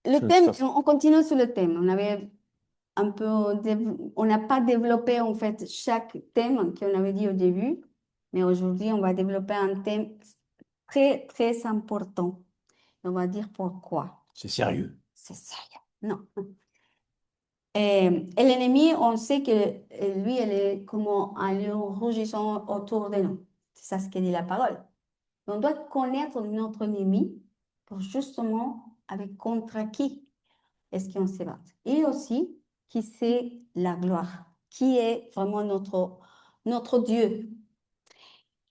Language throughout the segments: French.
Le thème, on continue sur le thème. On avait un peu, on n'a pas développé en fait chaque thème qu'on avait dit au début, mais aujourd'hui, on va développer un thème très, très important. On va dire pourquoi. C'est sérieux. C'est sérieux. Non. Et l'ennemi, on sait que lui, elle est comme un lion rugissant autour de nous. C'est ça ce que dit la parole. On doit connaître notre ennemi pour justement avec contre qui est-ce qu'on se bat. Et aussi, qui c'est la gloire, qui est vraiment notre Dieu.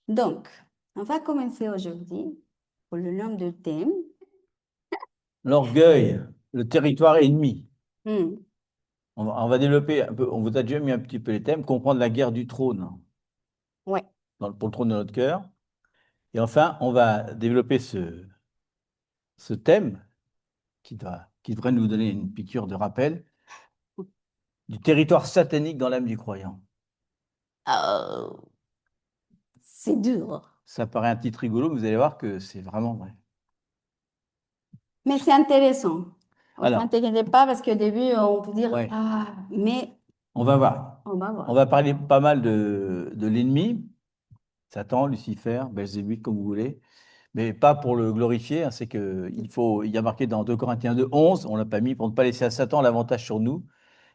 Donc, on va commencer aujourd'hui pour le nom de thème. L'orgueil, le territoire ennemi. Hmm, On va développer un peu, on vous a déjà mis un petit peu les thèmes, comprendre la guerre du trône ouais. pour le trône de notre cœur. Et enfin, on va développer ce thème qui devrait nous donner une piqûre de rappel du territoire satanique dans l'âme du croyant. Oh, c'est dur. Ça paraît un titre rigolo, mais vous allez voir que c'est vraiment vrai. Mais c'est intéressant. Ne Alors, t'inquiétez pas parce qu'au début, on peut dire, ouais, ah, mais on va voir. on va On voir. va parler pas mal de l'ennemi, Satan, Lucifer, Belzébuth, comme vous voulez, mais pas pour le glorifier. Hein, c'est que il y a marqué dans 2 Corinthiens 2:11, on l'a pas mis pour ne pas laisser à Satan l'avantage sur nous,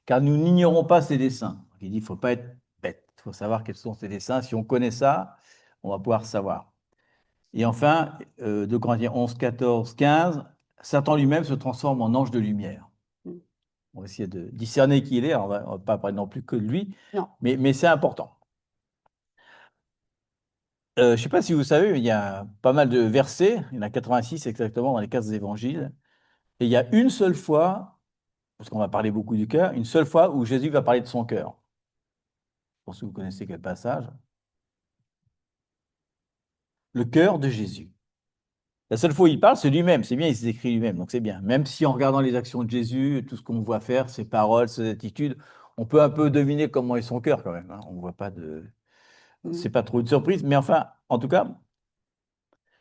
car nous n'ignorons pas ses desseins. Il dit, il ne faut pas être bête, il faut savoir quels sont ses desseins. Si on connaît ça, on va pouvoir savoir. Et enfin, 2 Corinthiens 11, 14, 15, Satan lui-même se transforme en ange de lumière. Hmm. On va essayer de discerner qui il est. On ne va pas parler non plus que de lui, Non. mais c'est important. Je ne sais pas si vous savez, mais il y a pas mal de versets, il y en a 86 exactement dans les 4 évangiles, et il y a une seule fois, parce qu'on va parler beaucoup du cœur, une seule fois où Jésus va parler de son cœur. Pour ceux que vous connaissez quel passage. Le cœur de Jésus. La seule fois où il parle, c'est lui-même. C'est bien, il s'écrit lui-même, donc c'est bien. Même si en regardant les actions de Jésus, tout ce qu'on voit faire, ses paroles, ses attitudes, on peut un peu deviner comment est son cœur quand même. Hein. On voit pas de. Hmm. C'est pas trop une surprise, mais enfin, en tout cas,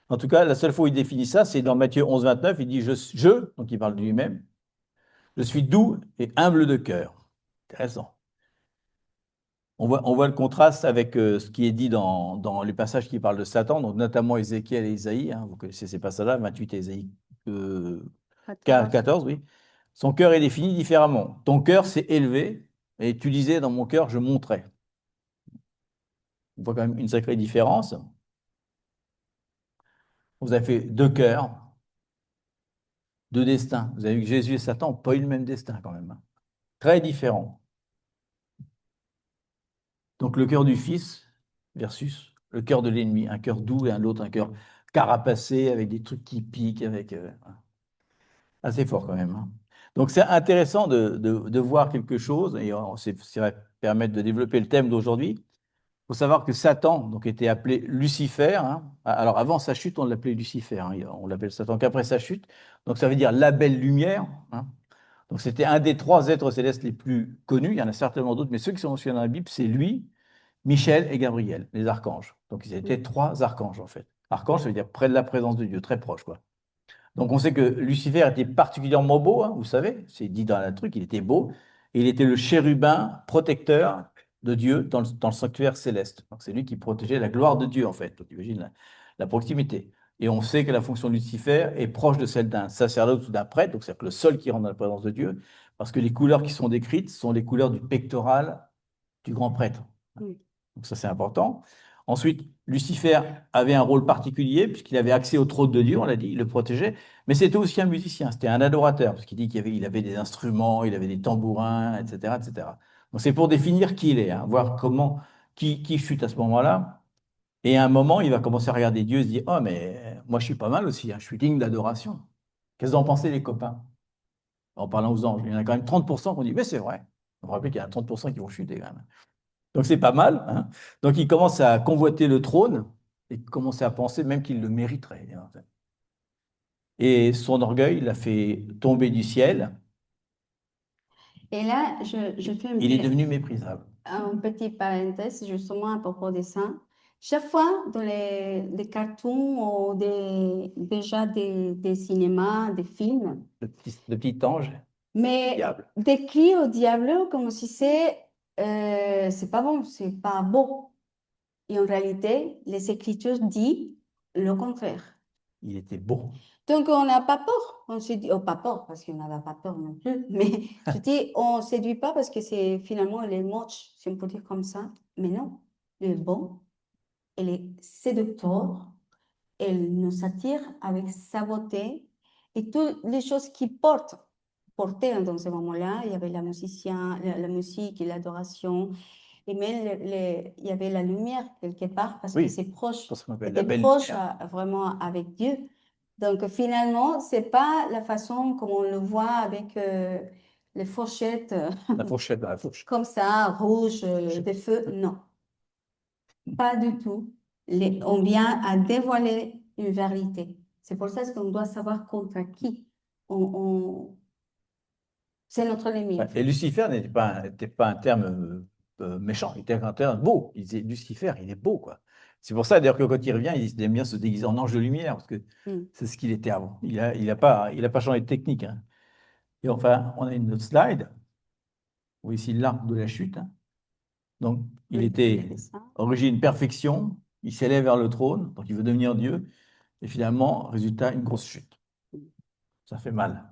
la seule fois où il définit ça, c'est dans Matthieu 11, 29. Il dit donc il parle de lui-même, je suis doux et humble de cœur. Intéressant. On voit le contraste avec ce qui est dit dans les passages qui parlent de Satan, donc notamment Ézéchiel et Isaïe. Hein, vous connaissez ces passages-là, 28 et Isaïe 14. 14, oui. Son cœur est défini différemment. Ton cœur s'est élevé, et tu disais dans mon cœur, je monterai. On voit quand même une sacrée différence. Vous avez fait deux cœurs, deux destins. Vous avez vu que Jésus et Satan n'ont pas eu le même destin quand même. Hein. Très différent. Donc le cœur du Fils versus le cœur de l'ennemi, un cœur doux et un autre, un cœur carapacé avec des trucs qui piquent, avec assez fort quand même. Hein. Donc c'est intéressant de voir quelque chose, et ça va permettre de développer le thème d'aujourd'hui. Il faut savoir que Satan donc, était appelé Lucifer. Hein. Alors avant sa chute, on l'appelait Lucifer. Hein. On l'appelle Satan qu'après sa chute. Donc ça veut dire la belle lumière. Hein. Donc c'était un des trois êtres célestes les plus connus. Il y en a certainement d'autres, mais ceux qui sont mentionnés dans la Bible, c'est lui, Michel et Gabriel, les archanges. Donc ils Hmm. étaient trois archanges en fait. Archange, ça veut dire près de la présence de Dieu, très proche quoi. Donc on sait que Lucifer était particulièrement beau, hein, vous savez, c'est dit dans le truc, il était beau, et il était le chérubin protecteur de Dieu dans le sanctuaire céleste. Donc c'est lui qui protégeait la gloire de Dieu en fait. Donc imagine la proximité. Et on sait que la fonction de Lucifer est proche de celle d'un sacerdoce ou d'un prêtre, donc c'est-à-dire que le seul qui rentre dans la présence de Dieu, parce que les couleurs qui sont décrites sont les couleurs du pectoral du grand prêtre. Hmm. Donc ça, c'est important. Ensuite, Lucifer avait un rôle particulier, puisqu'il avait accès au trône de Dieu, on l'a dit, il le protégeait, mais c'était aussi un musicien, c'était un adorateur, parce qu'il dit qu'il avait des instruments, il avait des tambourins, etc., etc. Donc c'est pour définir qui il est, hein, voir qui chute à ce moment-là. Et à un moment, il va commencer à regarder Dieu et se dire, oh, mais moi, je suis pas mal aussi, hein, je suis digne d'adoration. Qu'est-ce que vous en pensez, les copains? En parlant aux anges, il y en a quand même 30% qui ont dit, mais c'est vrai. On vous rappelle qu'il y en a 30% qui vont chuter quand même. Donc c'est pas mal. Hein. Donc il commence à convoiter le trône et commencer à penser même qu'il le mériterait. Et son orgueil l'a fait tomber du ciel. Et là, je fais Il est devenu méprisable. un petit parenthèse justement à propos de ça. Chaque fois, dans les cartoons ou déjà des cinémas, des films, Le petit ange, mais diable. décrit au diable comme si c'est pas bon, c'est pas beau. Et en réalité, les Écritures disent le contraire. Il était beau. Donc, on n'a pas peur. On se dit, oh, pas peur, parce qu'on n'avait pas peur non plus. Mais je dis, on ne séduit pas parce que c'est finalement les moches, si on peut dire comme ça. Mais non, il est bon, il est séducteur, il nous attire avec sa beauté et toutes les choses qui portaient dans ce moment-là. Il y avait la musique et l'adoration. Et même il y avait la lumière quelque part parce que Oui, c'est proche, c'est ce qu'on appelle la c'était belle proche lumière. vraiment avec Dieu. Donc finalement, c'est pas la façon comme on le voit avec les fourchettes La fourchette dans la fourche. comme ça, rouges, Fourchette. des feux. Non, pas du tout. On vient à dévoiler une vérité. C'est pour ça qu'on doit savoir contre qui c'est notre ennemi Ouais, en et fait. Lucifer n'était pas un terme méchant, il était un terme beau. Il disait Lucifer, il est beau, quoi. C'est pour ça, d'ailleurs, que quand il revient, il aime bien se déguiser en ange de lumière, parce que Mm. c'est ce qu'il était avant. Il a pas changé de technique, hein. Et enfin, on a une autre slide, où ici l'arbre de la chute, hein. Donc, il Oui, il y était avait ça. origine perfection, il s'élève vers le trône, donc il veut devenir Dieu, et finalement, résultat, une grosse chute. Ça fait mal.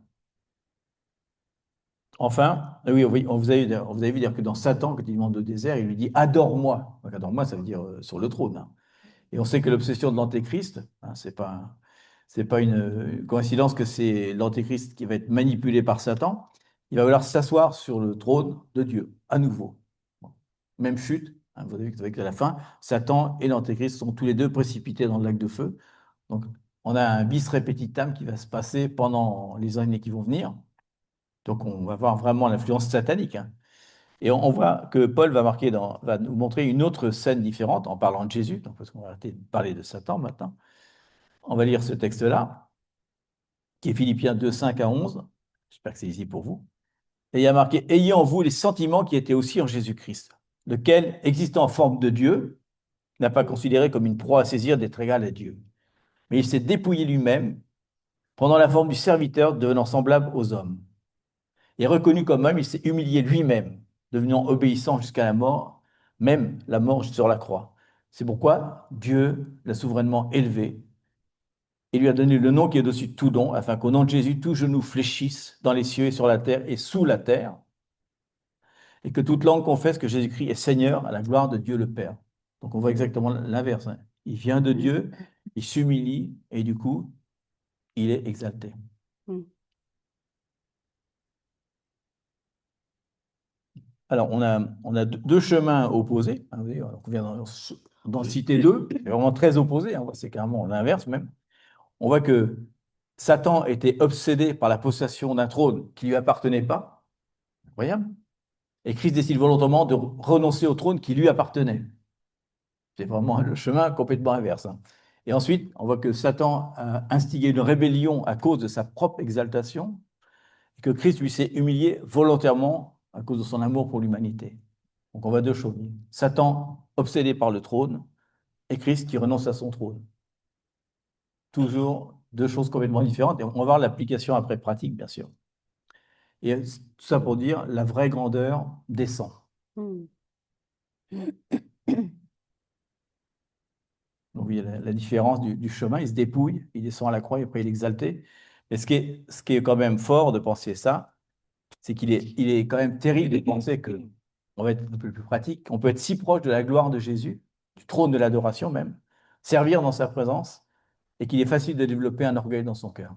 Enfin, oui, oui, on vous avez vu dire que dans Satan, quand il demande au désert, il lui dit adore-moi. Donc, adore-moi, ça veut dire sur le trône, hein. Et on sait que l'obsession de l'antéchrist, hein, c'est pas une coïncidence que c'est l'antéchrist qui va être manipulé par Satan. Il va vouloir s'asseoir sur le trône de Dieu, à nouveau. Bon. Même chute, hein, vous avez vu qu'à la fin, Satan et l'antéchrist sont tous les deux précipités dans le lac de feu. Donc, on a un bis repetitum qui va se passer pendant les années qui vont venir. Donc, on va voir vraiment l'influence satanique, hein. Et on voit que Paul va nous montrer une autre scène différente en parlant de Jésus, donc, parce qu'on va arrêter de parler de Satan maintenant. On va lire ce texte-là, qui est Philippiens 2, 5 à 11. J'espère que c'est ici pour vous. Et il y a marqué ayez en vous les sentiments qui étaient aussi en Jésus-Christ, lequel, existant en forme de Dieu, n'a pas considéré comme une proie à saisir d'être égal à Dieu. Mais il s'est dépouillé lui-même, prenant la forme du serviteur, devenant semblable aux hommes. Et reconnu comme homme, il s'est humilié lui-même, devenant obéissant jusqu'à la mort, même la mort sur la croix. C'est pourquoi Dieu l'a souverainement élevé et lui a donné le nom qui est au-dessus de tout don, afin qu'au nom de Jésus, tout genou fléchisse dans les cieux et sur la terre et sous la terre, et que toute langue confesse que Jésus-Christ est Seigneur à la gloire de Dieu le Père. Donc on voit exactement l'inverse, hein. Il vient de Dieu, il s'humilie et du coup, il est exalté. Mm. Alors, on a deux chemins opposés, hein, vous voyez, on vient d'en citer deux, vraiment très opposés, hein, c'est carrément l'inverse même. On voit que Satan était obsédé par la possession d'un trône qui ne lui appartenait pas, incroyable, et Christ décide volontairement de renoncer au trône qui lui appartenait. C'est vraiment le chemin complètement inverse, hein. Et ensuite, on voit que Satan a instigé une rébellion à cause de sa propre exaltation, et que Christ lui s'est humilié volontairement à cause de son amour pour l'humanité. Donc on voit deux choses. Satan obsédé par le trône et Christ qui renonce à son trône. Toujours deux choses complètement différentes. Et on va voir l'application après pratique, bien sûr. Et tout ça pour dire, la vraie grandeur descend. Mm. Donc vous voyez la différence du chemin, il se dépouille, il descend à la croix et après il est exalté. Mais ce qui est quand même fort de penser ça, c'est il est quand même terrible de penser que, on va être un peu plus pratique, on peut être si proche de la gloire de Jésus, du trône de l'adoration même, servir dans sa présence, et qu'il est facile de développer un orgueil dans son cœur.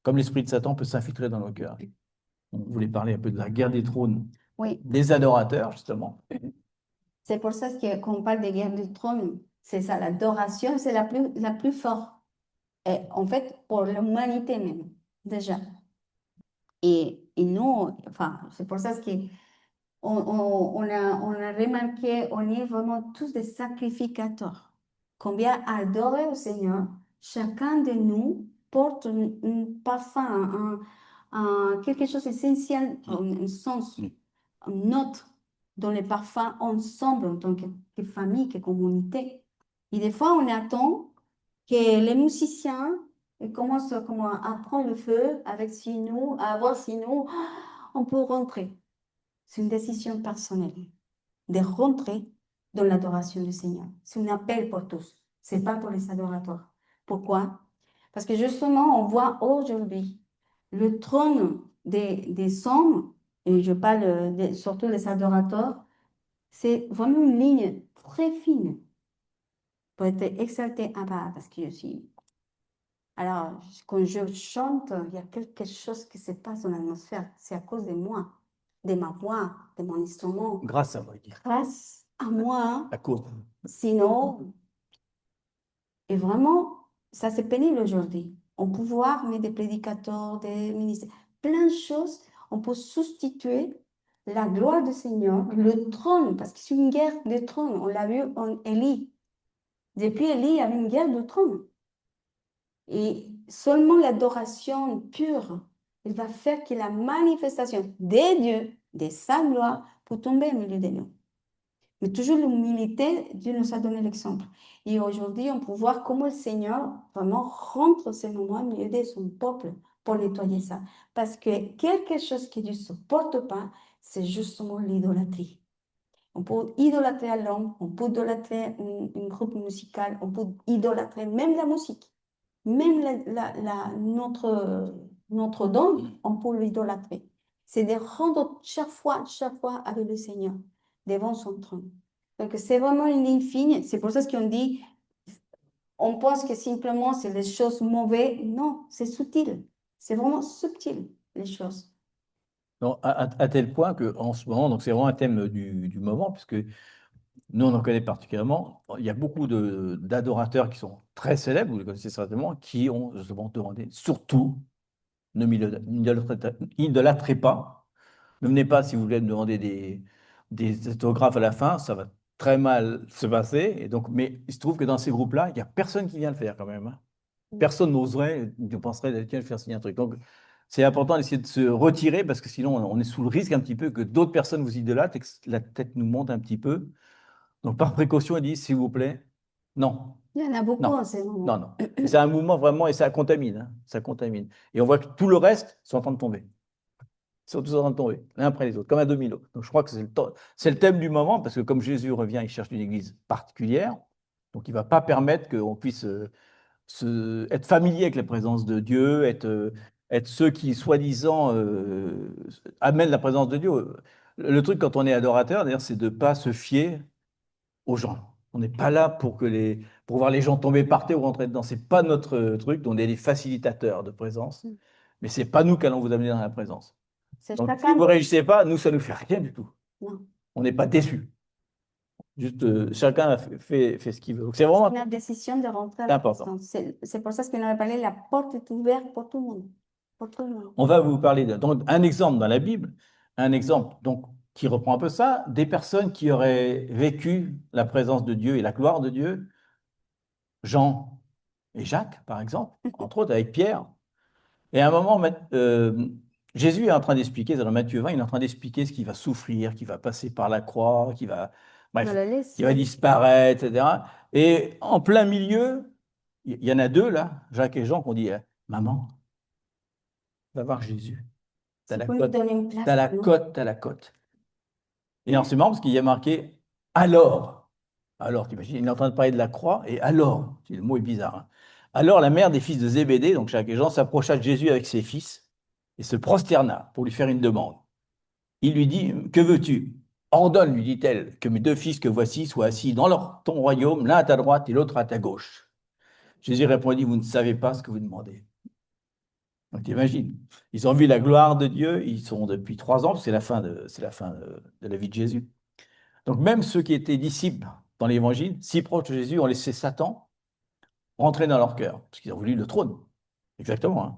Comme l'esprit de Satan peut s'infiltrer dans nos cœurs. On voulait parler un peu de la guerre des trônes Oui, des adorateurs, justement. c'est pour ça que quand on parle de guerre du trône, c'est ça, l'adoration, c'est la plus forte. Et en fait, pour l'humanité même, déjà. Et nous, enfin, c'est pour ça que on a remarqué, on est vraiment tous des sacrificateurs. Combien adorer au Seigneur, chacun de nous porte un parfum, quelque chose d'essentiel, un sens, un autre dans les parfums ensemble en tant que famille, que communauté. Et des fois, on attend que les musiciens commencent comment, à prendre le feu avec si nous, à voir si nous, on peut rentrer. C'est une décision personnelle de rentrer dans l'adoration du Seigneur. C'est un appel pour tous. C'est pas pour les adorateurs. Pourquoi? Parce que justement, on voit aujourd'hui le trône des hommes, et je parle surtout des adorateurs, c'est vraiment une ligne très fine pour être exalté à bas, parce que je suis... Alors, quand je chante, il y a quelque chose qui se passe dans l'atmosphère. C'est à cause de moi, de ma voix, de mon instrument. Grâce à moi, il dit. Grâce à moi, À cause. sinon, et vraiment, ça c'est pénible aujourd'hui. On peut voir, mais des prédicateurs, des ministres, plein de choses, on peut substituer la gloire du Seigneur, le trône, parce que c'est une guerre de trône. On l'a vu en Élie. Depuis Élie, il y avait une guerre de trône. Et seulement l'adoration pure, il va faire que la manifestation des dieux, de sa gloire, pour tomber au milieu de nous. Mais toujours l'humilité, Dieu nous a donné l'exemple. Et aujourd'hui, on peut voir comment le Seigneur vraiment rentre ces moments au milieu de son peuple pour nettoyer ça. Parce que quelque chose que Dieu ne supporte pas, c'est justement l'idolâtrie. On peut idolâtrer à l'homme, on peut idolâtrer un groupe musical, on peut idolâtrer même la musique. Même notre don, on peut l'idolâtrer. C'est de rendre chaque fois avec le Seigneur, devant son trône. Donc, c'est vraiment une ligne fine. C'est pour ça qu'on dit, on pense que simplement c'est des choses mauvaises. Non, c'est subtil. C'est vraiment subtil, les choses. Donc, à tel point qu'en ce moment, donc c'est vraiment un thème du moment, puisque nous, on en connaît particulièrement. Il y a beaucoup d'adorateurs qui sont très célèbres, vous les connaissez certainement, qui ont justement demandé, surtout, ne m'idolâtrez pas. Ne venez pas si vous voulez me demander des autographes à la fin, ça va très mal se passer. Et donc, mais il se trouve que dans ces groupes-là, il n'y a personne qui vient le faire quand même, hein. Personne n'oserait, ne penserait d'aller tiens, faire signer un truc. Donc, c'est important d'essayer de se retirer parce que sinon, on est sous le risque un petit peu que d'autres personnes vous idolâtrent et que la tête nous monte un petit peu. Donc, par précaution, ils disent, s'il vous plaît, non, Il y en a beaucoup non, en ce non, moment. non. Et c'est un mouvement vraiment, et ça contamine, hein, ça contamine. Et on voit que tout le reste sont en train de tomber. Ils sont tous en train de tomber, l'un après les autres, comme un domino. Donc, je crois que c'est le thème du moment, parce que comme Jésus revient, il cherche une église particulière. Donc, il ne va pas permettre qu'on puisse être familier avec la présence de Dieu, être ceux qui, soi-disant, amènent la présence de Dieu. Le truc, quand on est adorateur, d'ailleurs, c'est de ne pas se fier aux gens. On n'est pas là pour voir les gens tomber par terre ou rentrer dedans. Ce n'est pas notre truc. On est les facilitateurs de présence, mais ce n'est pas nous qui allons vous amener dans la présence. C'est Donc, si chacun vous ne de... réussissez pas, nous, ça ne nous fait rien du tout. Non. On n'est pas déçus. Juste, chacun fait ce qu'il veut. Donc, c'est C'est vraiment une décision de rentrer à la important. présence. C'est pour ça qu'on avait parlé, la porte est ouverte pour tout le monde. Pour tout le monde. On va vous parler donc, un exemple dans la Bible, un exemple donc, qui reprend un peu ça, des personnes qui auraient vécu la présence de Dieu et la gloire de Dieu, Jean et Jacques, par exemple, entre autres avec Pierre. Et à un moment, Jésus est en train d'expliquer, dans Matthieu 20, il est en train d'expliquer ce qu'il va souffrir, qu'il va passer par la croix, On bref, le qu'il va laisser. disparaître, etc. Et en plein milieu, il y en a deux là, Jacques et Jean, qui ont dit, Maman, va voir Jésus. T'as C'est la pour nous cote, donner une t'as place la pour nous. cote, t'as la cote. Et en ce moment, parce qu'il y a marqué alors. Alors, tu imagines, il est en train de parler de la croix, et alors, le mot est bizarre, hein. Alors, la mère des fils de Zébédée, donc Jacques et Jean, s'approcha de Jésus avec ses fils et se prosterna pour lui faire une demande. Il lui dit, que veux-tu? Ordonne, lui dit-elle, que mes deux fils que voici soient assis dans ton royaume, l'un à ta droite et l'autre à ta gauche. Jésus répondit, vous ne savez pas ce que vous demandez. Donc, t'imagines, ils ont vu la gloire de Dieu, ils sont depuis 3 ans, c'est la fin de la vie de Jésus. Donc, même ceux qui étaient disciples dans l'évangile, si proches de Jésus, ont laissé Satan rentrer dans leur cœur, parce qu'ils ont voulu le trône. Exactement, hein.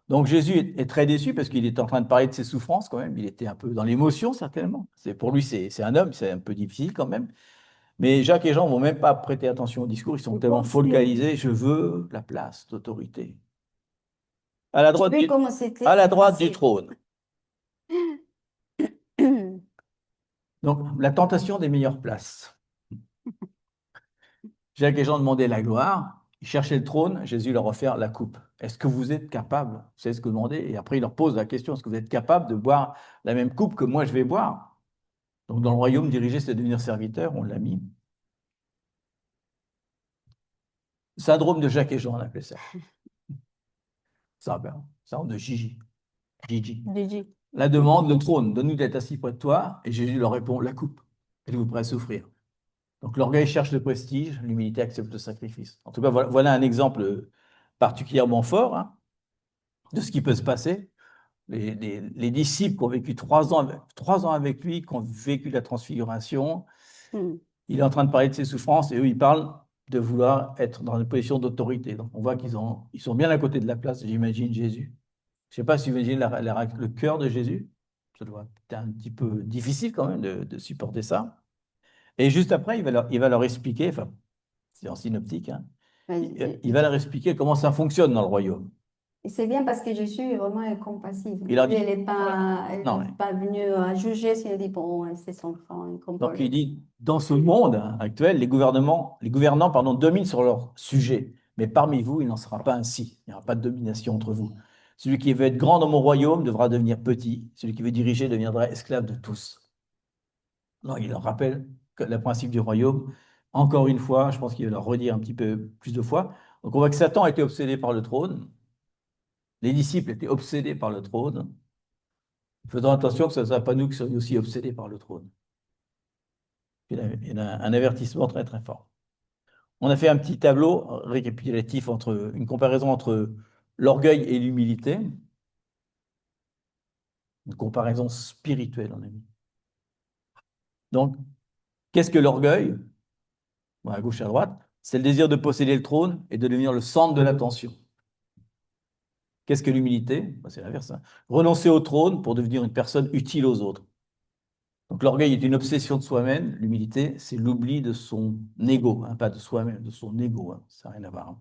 Donc, Jésus est très déçu parce qu'il est en train de parler de ses souffrances quand même. Il était un peu dans l'émotion, certainement. Pour lui, c'est un homme, c'est un peu difficile quand même. Mais Jacques et Jean ne vont même pas prêter attention au discours, ils sont tellement focalisés. Je veux la place d'autorité à la Tu droite veux du, comment à c'était? la C'est droite du facile. trône. Donc, la tentation des meilleures places. Jacques et Jean demandaient la gloire, ils cherchaient le trône, Jésus leur offert la coupe. Est-ce que vous êtes capable? C'est ce que demandait. Et après, il leur pose la question, est-ce que vous êtes capable de boire la même coupe que moi je vais boire? Donc, dans le royaume, diriger, c'est devenir serviteur, on l'a mis. Syndrome de Jacques et Jean, on appelait ça. Ça, ben, syndrome de Gigi. Gigi. Gigi. La demande, le trône, donne-nous d'être assis près de toi. Et Jésus leur répond, la coupe. Êtes-vous prêt à souffrir? Donc l'orgueil cherche le prestige, l'humilité accepte le sacrifice. En tout cas, voilà un exemple particulièrement fort, hein, de ce qui peut se passer. Les disciples qui ont vécu 3 ans avec lui, qui ont vécu la transfiguration, Hmm. il est en train de parler de ses souffrances et eux, ils parlent de vouloir être dans une position d'autorité. Donc on voit ils sont bien à côté de la place, j'imagine, Jésus. Je ne sais pas si vous imaginez le cœur de Jésus. Ça doit être un petit peu difficile quand même de supporter ça. Et juste après, il va leur expliquer, enfin, c'est en synoptique, hein, il va leur expliquer comment ça fonctionne dans le royaume. Et c'est bien parce que Jésus est vraiment compassif. Il leur Lui, dit, elle non, n'est pas venue à juger, si elle dit, bon, ouais, c'est son enfant, il comprend donc il le. dit, dans ce monde actuel, les gouvernants, pardon, dominent sur leur sujet, mais parmi vous, il n'en sera pas ainsi. Il n'y aura pas de domination entre vous. Celui qui veut être grand dans mon royaume devra devenir petit. Celui qui veut diriger deviendra esclave de tous. Donc, il leur rappelle que le principe du royaume. Encore une fois, je pense qu'il va leur redire un petit peu plus de fois. Donc, on voit que Satan était obsédé par le trône. Les disciples étaient obsédés par le trône. Faisons attention que ce ne soit pas nous qui soyons aussi obsédés par le trône. Il y a un avertissement très très fort. On a fait un petit tableau récapitulatif une comparaison entre l'orgueil et l'humilité, une comparaison spirituelle, on a mis. Donc, qu'est-ce que l'orgueil? Bon, à gauche et à droite, c'est le désir de posséder le trône et de devenir le centre de l'attention. Qu'est-ce que l'humilité? Ben, c'est l'inverse, hein. Renoncer au trône pour devenir une personne utile aux autres. Donc l'orgueil est une obsession de soi-même, l'humilité, c'est l'oubli de son ego, hein, pas de soi-même, de son ego, hein, ça n'a rien à voir, hein.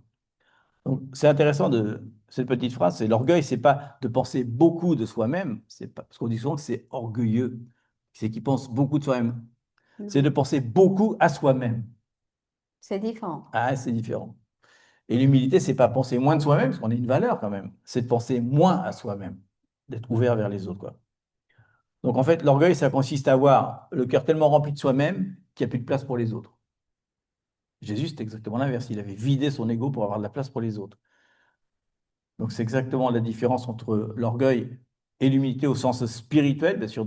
Donc c'est intéressant de cette petite phrase, c'est l'orgueil, c'est pas de penser beaucoup de soi-même, c'est pas parce qu'on dit souvent que c'est orgueilleux, c'est qu'il pense beaucoup de soi-même. C'est de Non, penser beaucoup à soi-même. c'est différent. Ah, c'est différent. Et l'humilité, c'est pas penser moins de soi-même, parce qu'on a une valeur quand même, c'est de penser moins à soi-même, d'être ouvert vers les autres, quoi. Donc en fait, l'orgueil, ça consiste à avoir le cœur tellement rempli de soi-même qu'il n'y a plus de place pour les autres. Jésus, c'est exactement l'inverse. Il avait vidé son ego pour avoir de la place pour les autres. Donc c'est exactement la différence entre l'orgueil et l'humilité au sens spirituel. Bien sûr,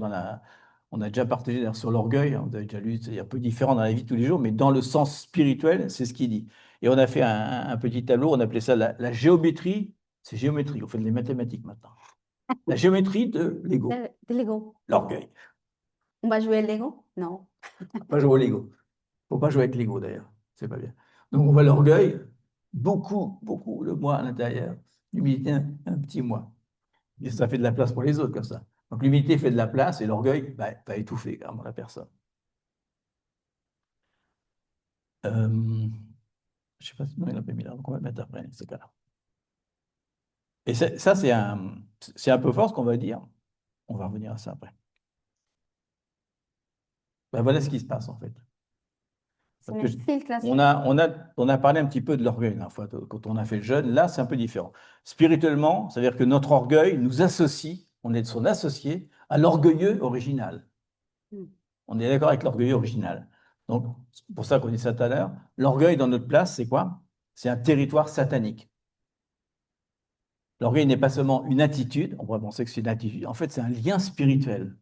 on a déjà partagé d'ailleurs sur l'orgueil, hein, vous avez déjà lu, c'est un peu différent dans la vie de tous les jours, mais dans le sens spirituel, c'est ce qu'il dit. Et on a fait un petit tableau, on appelait ça la géométrie. C'est géométrie, on fait des mathématiques maintenant. La géométrie de l'ego, De Lego. l'orgueil. On va jouer Lego? Non. Pas jouer au Lego. Faut pas jouer avec l'ego d'ailleurs, c'est pas bien. Donc on voit l'orgueil, beaucoup, beaucoup le moi à l'intérieur, l'humilité un petit moi. Et ça fait de la place pour les autres comme ça. Donc l'humilité fait de la place et l'orgueil va étouffer carrément la personne. Euh, je sais pas si non, il n'a pas mis là, donc on va le mettre après, ce cas-là. Et ça, c'est un peu fort ce qu'on va dire. On va revenir à ça après. Ben, voilà ce qui se passe en fait. C'est Parce que le filtre là. on a parlé un petit peu de l'orgueil la fois, quand on a fait le jeûne. Là, c'est un peu différent. Spirituellement, c'est-à-dire que notre orgueil nous associe, on est son associé à l'orgueilleux original. Hmm. On est d'accord avec l'orgueilleux original. Donc, c'est pour ça qu'on dit ça tout à l'heure. L'orgueil dans notre place, c'est quoi? C'est un territoire satanique. L'orgueil n'est pas seulement une attitude, on pourrait penser que c'est une attitude, en fait, c'est un lien spirituel.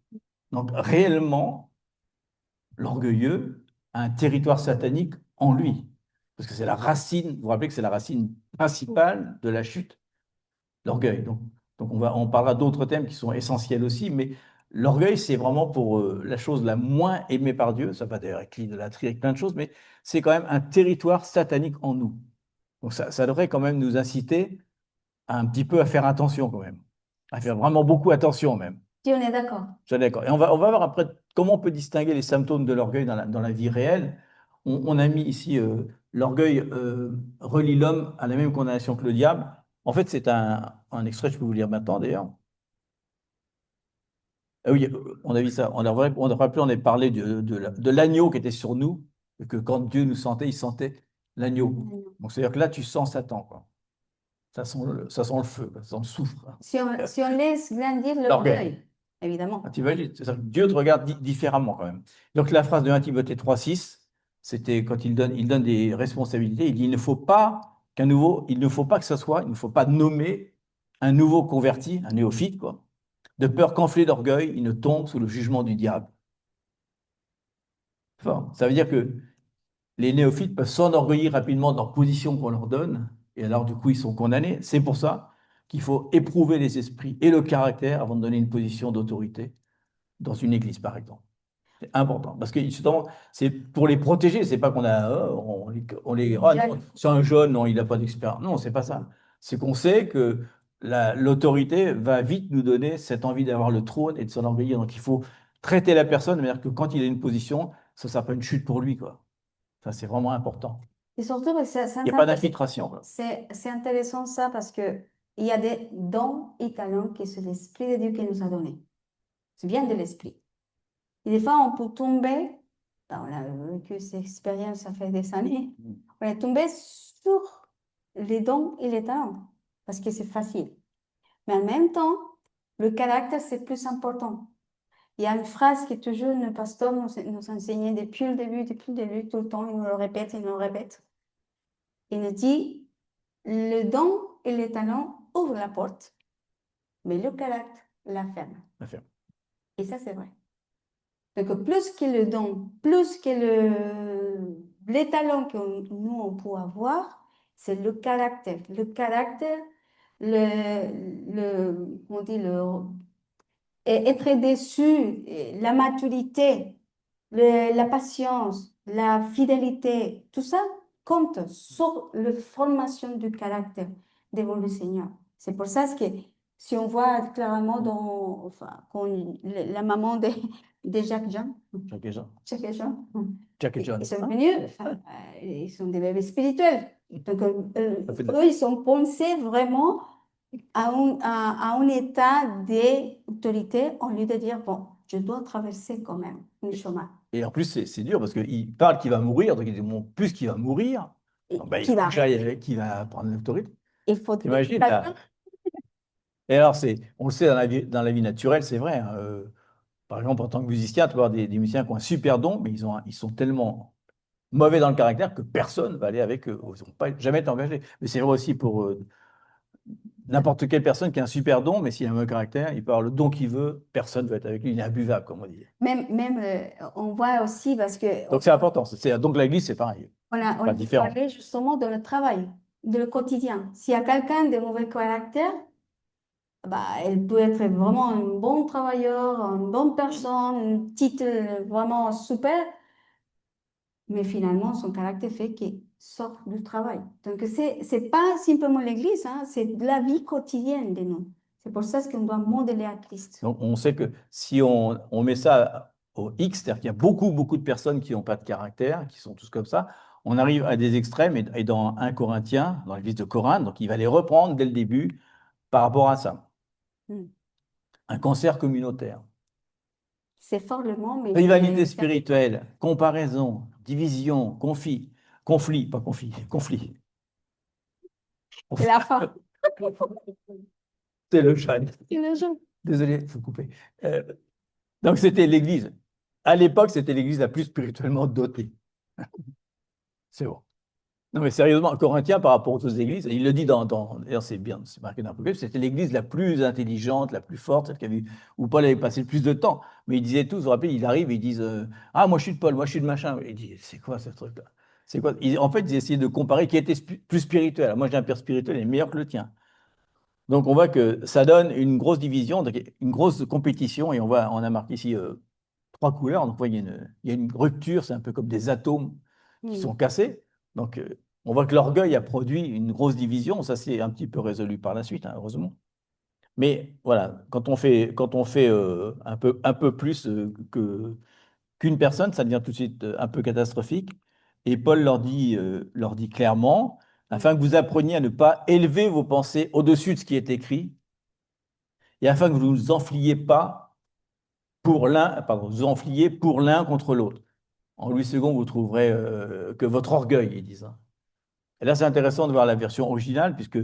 Donc, réellement, l'orgueilleux a un territoire satanique en lui. Parce que c'est la racine, vous vous rappelez que c'est la racine principale de la chute, l'orgueil. Donc on parlera d'autres thèmes qui sont essentiels aussi, mais l'orgueil, c'est vraiment pour la chose la moins aimée par Dieu. Ça va d'ailleurs avec l'idolâtrie, avec plein de choses, mais c'est quand même un territoire satanique en nous. Donc ça devrait quand même nous inciter un petit peu à faire attention quand même, à faire vraiment beaucoup attention même. Si on est d'accord. Je suis d'accord. Et on va voir après comment on peut distinguer les symptômes de l'orgueil dans la vie réelle. On a mis ici l'orgueil relie l'homme à la même condamnation que le diable. En fait, c'est un extrait, je peux vous lire maintenant d'ailleurs. Ah oui, on a vu ça. On a rappelé, on a parlé de l'agneau qui était sur nous, et que quand Dieu nous sentait, il sentait l'agneau. Donc, c'est-à-dire que là, tu sens Satan, quoi. Ça sent le feu, quoi, ça sent le soufre. Si on laisse grandir L'orgueil. l'orgueil, évidemment. T'imagines, c'est-à-dire que Dieu te regarde différemment quand même. Donc la phrase de 1 Timothée 3,6, c'était quand il donne des responsabilités, il dit, il ne faut pas que ce soit, il ne faut pas nommer un nouveau converti, un néophyte, quoi, de peur qu'enflé d'orgueil, il ne tombe sous le jugement du diable. Enfin, ça veut dire que les néophytes peuvent s'enorgueillir rapidement de leur position qu'on leur donne, et alors du coup ils sont condamnés. C'est pour ça qu'il faut éprouver les esprits et le caractère avant de donner une position d'autorité dans une église, par exemple. C'est important. Parce que justement, c'est pour les protéger. C'est pas qu'on a, ah non, c'est un jeune, non, il n'a pas d'expérience. Non, c'est pas ça. C'est qu'on sait que l'autorité va vite nous donner cette envie d'avoir le trône et de s'enorgueillir. Donc il faut traiter la personne de manière que quand il a une position, ça ne sera pas une chute pour lui, quoi. Ça, c'est vraiment important. Et surtout, Il n'y a pas d'infiltration, quoi. c'est intéressant ça parce que il y a des dons et talents que c'est l'Esprit de Dieu qui nous a donnés. C'est bien de l'Esprit. Et des fois, on peut tomber, ben, on a vécu cette expérience, ça fait des années, on est tombé sur les dons et les talents parce que c'est facile. Mais en même temps, le caractère, c'est plus important. Il y a une phrase que toujours le pasteur nous enseignait depuis le début, tout le temps, il nous le répète, il nous le répète. Il nous dit, le don et le talent ouvrent la porte, mais le caractère la ferme. Et ça, c'est vrai. Donc, plus que le don, plus que les talents que nous, on peut avoir, c'est le caractère. Le caractère, on dit, être déçu, la maturité, la patience, la fidélité, tout ça compte sur la formation du caractère devant le Seigneur. C'est pour ça que si on voit clairement dans enfin, la maman de Jacques Jean, Jacques et Jean. Jacques et Jean, Jacques et John. ils sont venus, enfin, ils sont des bébés spirituels. Donc, fait eux, ils sont pensés vraiment à un état d'autorité au lieu de dire, bon, je dois traverser quand même un chemin. Et en plus, c'est dur parce qu'il parle qu'il va mourir, donc il dit, bon, plus qu'il va mourir, Et donc, ben, il qui faut va, que j'aille, qui va prendre l'autorité. il faut, T'imagines, quelqu'un, là. Et alors, on le sait dans la vie naturelle, c'est vrai, hein, par exemple, en tant que musicien, tu peux avoir des musiciens qui ont un super don, mais ils sont tellement mauvais dans le caractère que personne ne va aller avec eux. Ils ne vont pas jamais être engagés. Mais c'est vrai aussi pour n'importe quelle personne qui a un super don, mais s'il a un mauvais caractère, il peut avoir le don qu'il veut, personne ne va être avec lui. Il est imbuvable, comme on dit. même on voit aussi, parce que Donc c'est important. Donc l'église, c'est pareil. on Pas a différent. parlé justement de le travail, de le quotidien. S'il y a quelqu'un de mauvais caractère, bah, elle peut être vraiment un bon travailleur, une bonne personne, un titre vraiment super, mais finalement, son caractère fait qu'il sort du travail. Donc, c'est pas simplement l'Église, hein, c'est de la vie quotidienne de nous. C'est pour ça qu'on doit modeler à Christ. Donc on sait que si on met ça au X, c'est-à-dire qu'il y a beaucoup, beaucoup de personnes qui n'ont pas de caractère, qui sont tous comme ça, on arrive à des extrêmes, et dans 1 Corinthiens, dans l'église de Corinthe, donc il va les reprendre dès le début par rapport à ça. Hmm. Un cancer communautaire. C'est fort le mot, mais Rivalité spirituelle, comparaison, division, pas conflit, conflit. c'est la fin. C'est le chat. C'est le jeu. Désolé, il faut couper. Euh, donc c'était l'église. À l'époque, c'était l'église la plus spirituellement dotée. C'est bon. Non, mais sérieusement, Corinthien, par rapport aux autres églises, il le dit d'ailleurs, c'est bien, c'est marqué dans l'Apocalypse, c'était l'église la plus intelligente, la plus forte, celle qui avait, où Paul avait passé le plus de temps. Mais ils disaient tous, vous vous rappelez, il arrive et ils disent ah, moi je suis de Paul, moi je suis de machin. Et il dit c'est quoi ce truc-là? C'est quoi? En fait, ils essayaient de comparer qui était plus spirituel. Alors, moi, j'ai un père spirituel, il est meilleur que le tien. Donc, on voit que ça donne une grosse division, donc une grosse compétition, et on a marqué ici trois couleurs. Donc, on voit, il y a une rupture, c'est un peu comme des atomes qui sont cassés. Donc, on voit que l'orgueil a produit une grosse division. Ça, c'est un petit peu résolu par la suite, hein, heureusement. Mais voilà, quand on fait un peu plus qu'une personne, ça devient tout de suite un peu catastrophique. Et Paul leur dit clairement, afin que vous appreniez à ne pas élever vos pensées au-dessus de ce qui est écrit, et afin que vous ne vous enfliez pas vous enfliez pour l'un contre l'autre. En Louis II, vous trouverez que votre orgueil, ils disent. Hein. Et là, c'est intéressant de voir la version originale, puisque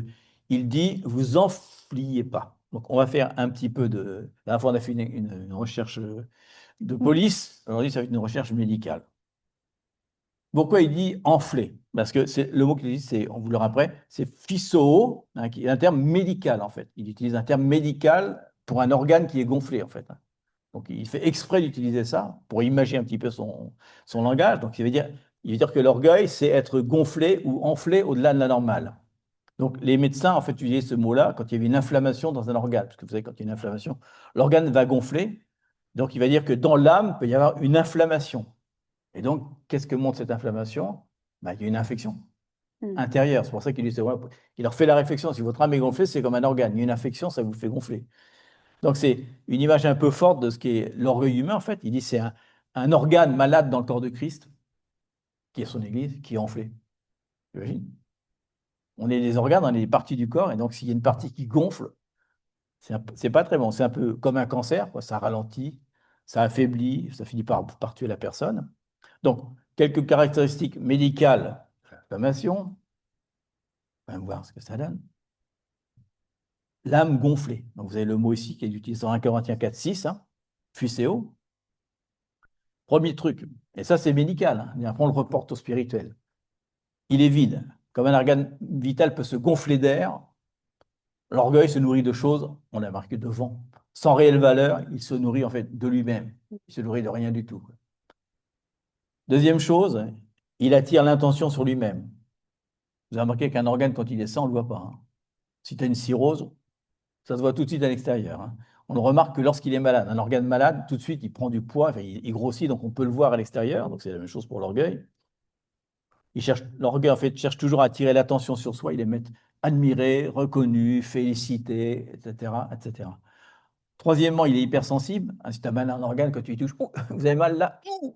il dit, vous enfliez pas. Donc, on va faire un petit peu de... La dernière fois, on a fait une recherche de police, aujourd'hui, ça va être une recherche médicale. Pourquoi il dit enfler? Parce que c'est le mot qu'il dit, c'est, on vous le rappelle, c'est physoo, hein, qui est un terme médical, en fait. Il utilise un terme médical pour un organe qui est gonflé, en fait. Donc, il fait exprès d'utiliser ça pour imaginer un petit peu son langage. Donc, il veut dire que l'orgueil, c'est être gonflé ou enflé au-delà de la normale. Donc, les médecins, en fait, utilisaient ce mot-là quand il y avait une inflammation dans un organe. Parce que vous savez, quand il y a une inflammation, l'organe va gonfler. Donc, il va dire que dans l'âme, il peut y avoir une inflammation. Et donc, qu'est-ce que montre cette inflammation? Ben, il y a une infection Mm. intérieure. C'est pour ça qu'il dit, il leur fait la réflexion. Si votre âme est gonflée, c'est comme un organe. Il y a une infection, ça vous fait gonfler. Donc, c'est une image un peu forte de ce qu'est l'orgueil humain, en fait. Il dit c'est un organe malade dans le corps de Christ, qui est son Église, qui est enflé. T'imagines? On est des organes, on est des parties du corps, et donc s'il y a une partie qui gonfle, c'est pas très bon. C'est un peu comme un cancer, quoi. Ça ralentit, ça affaiblit, ça finit par tuer la personne. Donc, quelques caractéristiques médicales de l'inflammation, on va voir ce que ça donne. L'âme gonflée. Donc, vous avez le mot ici qui est utilisé dans 1 Corinthiens 4, 6, hein, phuseo. Premier truc, et ça c'est médical, hein, et après on le reporte au spirituel. Il est vide. Comme un organe vital peut se gonfler d'air, l'orgueil se nourrit de choses, on a marqué de vent. Sans réelle valeur, il se nourrit en fait de lui-même. Il se nourrit de rien du tout. Deuxième chose, il attire l'intention sur lui-même. Vous avez remarqué qu'un organe, quand il est sain, on ne le voit pas, hein. Si tu as une cirrhose, ça se voit tout de suite à l'extérieur, hein. On ne remarque que lorsqu'il est malade. Un organe malade, tout de suite, il prend du poids, enfin, il grossit, donc on peut le voir à l'extérieur. Donc c'est la même chose pour l'orgueil. L'orgueil, en fait, cherche toujours à attirer l'attention sur soi. Il aime être admiré, reconnu, félicité, etc., etc. Troisièmement, il est hypersensible. Si tu as mal à un organe, quand tu y touches, ouh, vous avez mal là. Ouh.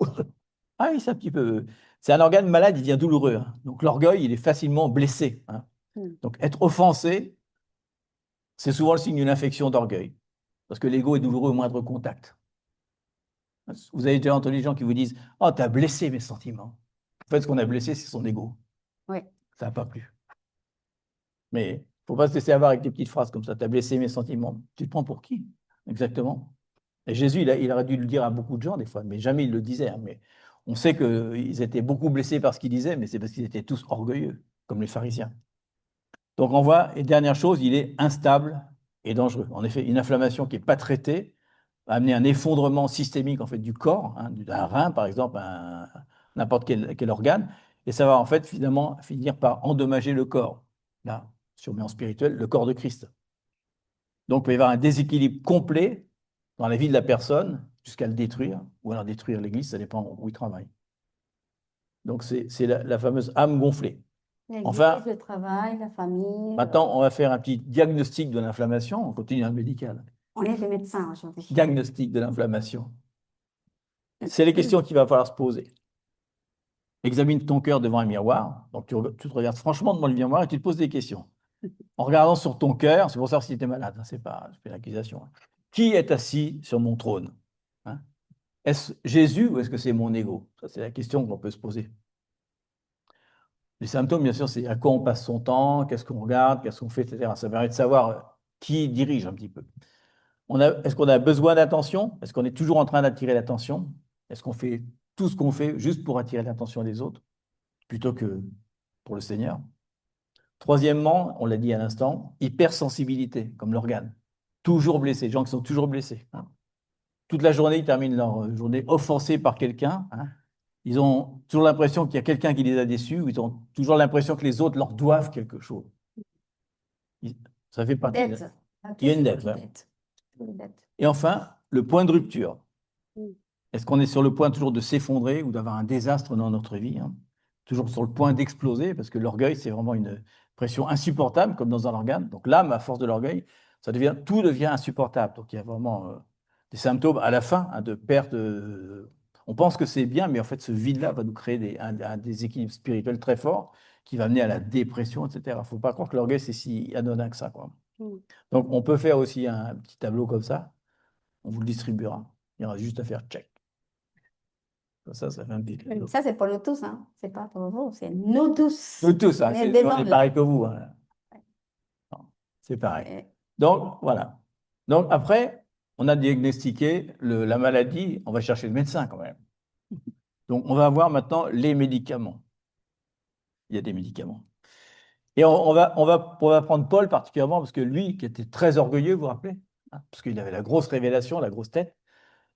Ah oui, c'est un petit peu. C'est un organe malade, il devient douloureux, hein. Donc l'orgueil, il est facilement blessé, hein. Mm. Donc être offensé, c'est souvent le signe d'une infection d'orgueil, parce que l'ego est douloureux au moindre contact. Vous avez déjà entendu des gens qui vous disent: oh, tu as blessé mes sentiments. En fait, ce qu'on a blessé, c'est son ego. Oui. Ça n'a pas plu. Mais il ne faut pas se laisser avoir avec des petites phrases comme ça. Tu as blessé mes sentiments. Tu te prends pour qui? Exactement. Et Jésus, il aurait dû le dire à beaucoup de gens des fois, mais jamais il le disait, hein. Mais on sait qu'ils étaient beaucoup blessés par ce qu'ils disaient, mais c'est parce qu'ils étaient tous orgueilleux, comme les pharisiens. Donc on voit, et dernière chose, il est instable et dangereux. En effet, une inflammation qui n'est pas traitée va amener un effondrement systémique en fait, du corps, hein, d'un rein par exemple, n'importe quel organe, et ça va en fait finalement finir par endommager le corps. Là, si on met en spirituel, le corps de Christ. Donc il peut y avoir un déséquilibre complet dans la vie de la personne jusqu'à le détruire, ou alors détruire l'Église, ça dépend où il travaille. Donc c'est la fameuse âme gonflée. L'église, Enfin, le travail, la famille. maintenant, on va faire un petit diagnostic de l'inflammation. On continue dans le médical. On est des médecins aujourd'hui. Diagnostic de l'inflammation. C'est les questions qu'il va falloir se poser. Examine ton cœur devant un miroir. Donc, tu te regardes franchement devant le miroir et tu te poses des questions. En regardant sur ton cœur, c'est pour savoir si tu étais malade, hein, c'est pas une accusation, hein. Qui est assis sur mon trône? Hein? Est-ce Jésus ou est-ce que c'est mon ego? Ça, c'est la question qu'on peut se poser. Les symptômes, bien sûr, c'est à quoi on passe son temps, qu'est-ce qu'on regarde, qu'est-ce qu'on fait, etc. Ça permet de savoir qui dirige un petit peu. Est-ce qu'on a besoin d'attention? Est-ce qu'on est toujours en train d'attirer l'attention? Est-ce qu'on fait tout ce qu'on fait juste pour attirer l'attention des autres, plutôt que pour le Seigneur? Troisièmement, on l'a dit à l'instant, hypersensibilité, comme l'organe. Toujours blessé, les gens qui sont toujours blessés, hein. Toute la journée, ils terminent leur journée offensés par quelqu'un, hein. Ils ont toujours l'impression qu'il y a quelqu'un qui les a déçus, ou ils ont toujours l'impression que les autres leur doivent quelque chose. Ça fait partie de... Dette. Il y a une Toujours dette, une ouais. dette. Une dette. Et enfin, le point de rupture. Mm. Est-ce qu'on est sur le point toujours de s'effondrer ou d'avoir un désastre dans notre vie, hein? Toujours sur le point d'exploser, parce que l'orgueil, c'est vraiment une pression insupportable, comme dans un organe. Donc l'âme, à force de l'orgueil, tout devient insupportable. Donc il y a vraiment des symptômes à la fin, hein, de perte. On pense que c'est bien, mais en fait, ce vide-là va nous créer un déséquilibre spirituel très fort qui va mener à la dépression, etc. Il ne faut pas croire que l'orgueil, c'est si anodin que ça, quoi. Mm. Donc on peut faire aussi un petit tableau comme ça. On vous le distribuera. Il y aura juste à faire check. Ça fait un petit Oui, cadeau. ça, c'est pour nous tous, hein. C'est pas pour vous, c'est nous tous. Nous tous, On hein, est on dedans est là. pareil que vous, hein. Non, c'est pareil. Euh, Donc, voilà. Donc, après, on a diagnostiqué la maladie, on va chercher le médecin quand même. Donc, on va voir maintenant les médicaments. Il y a des médicaments. Et on va prendre Paul particulièrement, parce que lui, qui était très orgueilleux, vous vous rappelez, hein, parce qu'il avait la grosse révélation, la grosse tête,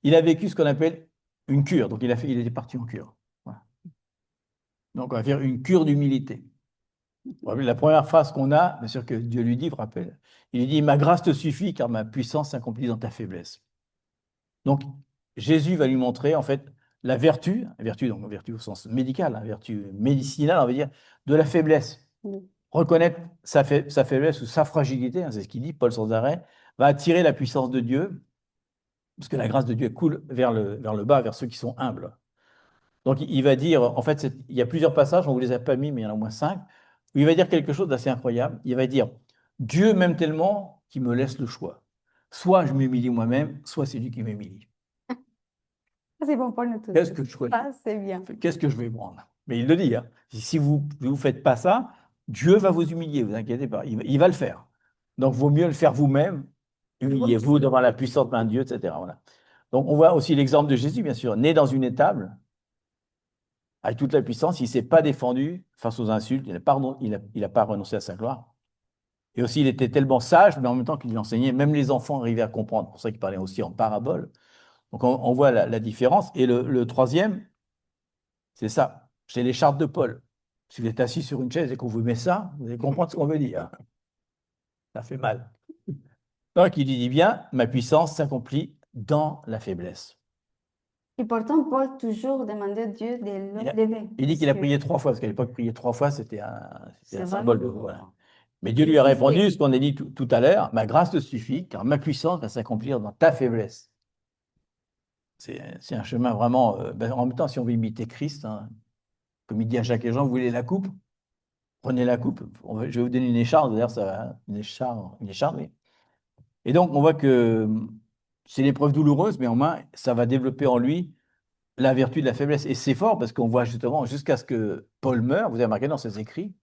il a vécu ce qu'on appelle une cure. Donc, il était parti en cure. Voilà. Donc, on va faire une cure d'humilité. La première phrase qu'on a, bien sûr que Dieu lui dit, vous vous rappelez, il lui dit, ma grâce te suffit, car ma puissance s'accomplit dans ta faiblesse. Donc, Jésus va lui montrer, en fait, donc la vertu au sens médical, la vertu médicinale, on va dire, de la faiblesse. oui. Reconnaître sa faiblesse ou sa fragilité, hein, c'est ce qu'il dit, Paul sans arrêt, va attirer la puissance de Dieu, parce que la grâce de Dieu coule vers le bas, vers ceux qui sont humbles. Donc, il va dire, en fait, il y a plusieurs passages, on ne vous les a pas mis, mais il y en a au moins 5, où il va dire quelque chose d'assez incroyable. Il va dire, Dieu m'aime tellement qu'il me laisse le choix. Soit je m'humilie moi-même, soit c'est lui qui m'humilie. Ça, c'est bon pour nous tous. Qu'est-ce que je choisis? Ça, c'est bien. Qu'est-ce que je vais prendre? Mais il le dit, hein. Si vous ne faites pas ça, Dieu va vous humilier, vous inquiétez pas, il va le faire. Donc, vaut mieux le faire vous-même, humiliez-vous devant la puissante main de Dieu, etc. Voilà. Donc, on voit aussi l'exemple de Jésus, bien sûr, né dans une étable, avec toute la puissance, il ne s'est pas défendu face aux insultes, il n'a pas renoncé à sa gloire. Et aussi, il était tellement sage, mais en même temps qu'il lui enseignait, même les enfants arrivaient à comprendre. C'est pour ça qu'il parlait aussi en parabole. Donc, on voit la différence. Et le troisième, c'est ça, c'est les chartes de Paul. Si vous êtes assis sur une chaise et qu'on vous met ça, vous allez comprendre ce qu'on veut dire. Ça fait mal. Donc, il dit bien, ma puissance s'accomplit dans la faiblesse. Et pourtant, Paul toujours demandait à Dieu de Il, a- l'élever. il dit Parce qu'il a que prié 3 fois, parce qu'à l'époque, prier 3 fois, c'était c'est un vraiment symbole de. Voilà. Mais Dieu lui a répondu ce qu'on a dit tout à l'heure, ma grâce te suffit, car ma puissance va s'accomplir dans ta faiblesse. C'est un chemin vraiment. En même temps, si on veut imiter Christ, hein, comme il dit à chaque gens, vous voulez la coupe? Prenez la coupe. Je vais vous donner une écharde, d'ailleurs, ça va. Une écharde, oui. Et donc, on voit que c'est l'épreuve douloureuse, mais au moins, ça va développer en lui la vertu de la faiblesse. Et c'est fort parce qu'on voit justement, jusqu'à ce que Paul meure, vous avez remarqué dans ses écrits,